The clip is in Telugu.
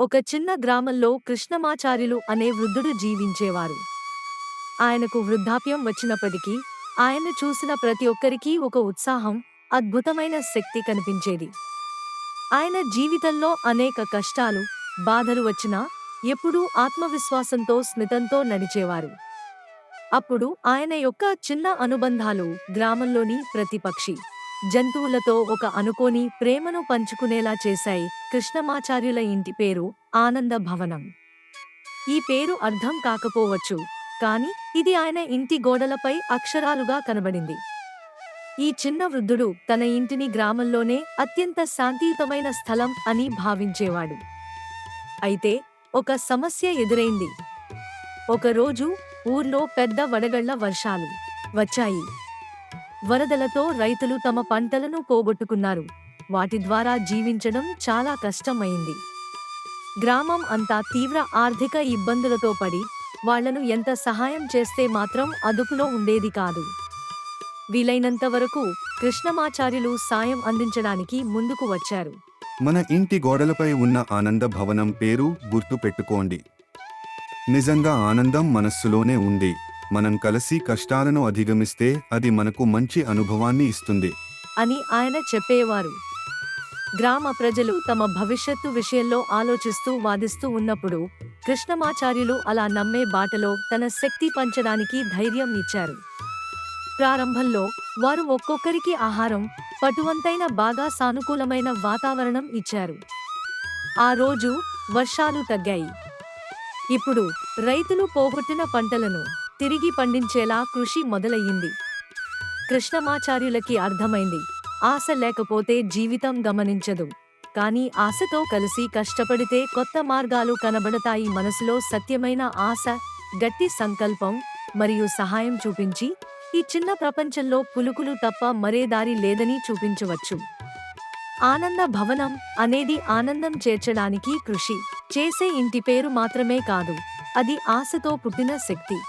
ఒక చిన్న గ్రామంలో కృష్ణమాచార్యులు అనే వృద్ధుడు జీవించేవారు. ఆయనకు వృద్ధాప్యం వచ్చినప్పటికీ ఆయన్ను చూసిన ప్రతి ఒక్కరికీ ఒక ఉత్సాహం, అద్భుతమైన శక్తి కనిపించేది. ఆయన జీవితంలో అనేక కష్టాలు, బాధలు వచ్చినా ఎప్పుడూ ఆత్మవిశ్వాసంతో స్మితంతో నడిచేవారు. అప్పుడు ఆయన యొక్క చిన్న అనుబంధాలు గ్రామంలోని ప్రతి పక్షి, జంతువులతో ఒక అనుకోని ప్రేమను పంచుకునేలా చేశాయి. కృష్ణమాచార్యుల ఇంటి పేరు ఆనంద భవనం. ఈ పేరు అర్థం కాకపోవచ్చు, కాని ఇది ఆయన ఇంటి గోడలపై అక్షరాలుగా కనబడింది. ఈ చిన్న వృద్ధుడు తన ఇంటిని గ్రామంలోనే అత్యంత శాంతియుతమైన స్థలం అని భావించేవాడు. అయితే ఒక సమస్య ఎదురైంది. ఒకరోజు ఊర్లో పెద్ద వడగళ్ల వర్షాలు వచ్చాయి. వరదలతో రైతులు తమ పంటలను పోగొట్టుకున్నారు. వాటి ద్వారా జీవించడం చాలా కష్టమైంది. గ్రామం అంతా తీవ్ర ఆర్థిక ఇబ్బందులతో పడి, వాళ్లను ఎంత సహాయం చేస్తే మాత్రం అదుపులో ఉండేది కాదు. వీలైనంత వరకు కృష్ణమాచార్యులు సాయం అందించడానికి ముందుకు వచ్చారు. మన ఇంటి గోడలపై ఉన్న ఆనంద భవనం పేరు గుర్తు పెట్టుకోండి. నిజంగా ఆనందం మనస్సులోనే ఉంది. మనం కలిసి కష్టాలను అధిగమిస్తే అది మనకు మంచి అనుభవాన్ని ఇస్తుంది అని ఆయన చెప్పేవారు. గ్రామ ప్రజలు తమ భవిష్యత్తు విషయంలో ఆలోచిస్తూ వాదిస్తూ ఉన్నప్పుడు కృష్ణమాచార్యులు అలా నమ్మే బాటలో తన శక్తి పంచడానికి ధైర్యం ఇచ్చారు. ప్రారంభంలో వారు ఒక్కొక్కరికి ఆహారం, పటువంతైన బాగా సానుకూలమైన వాతావరణం ఇచ్చారు. ఆ రోజు వర్షాలు తగ్గాయి. ఇప్పుడు రైతులు పోగొట్టిన పంటలను తిరిగి పండించేలా కృషి మొదలయ్యింది. కృష్ణమాచార్యులకి అర్థమైంది, ఆశ లేకపోతే జీవితం గమనించదు, కానీ ఆశతో కలిసి కష్టపడితే కొత్త మార్గాలు కనబడతాయి. మనసులో సత్యమైన ఆశ, గట్టి సంకల్పం మరియు సహాయం చూపించి ఈ చిన్న ప్రపంచంలో పులుకులు తప్ప మరే దారి లేదని చూపించవచ్చు. ఆనంద భవనం అనేది ఆనందం చేర్చడానికి కృషి చేసే ఇంటి పేరు మాత్రమే కాదు, అది ఆశతో పుట్టిన శక్తి.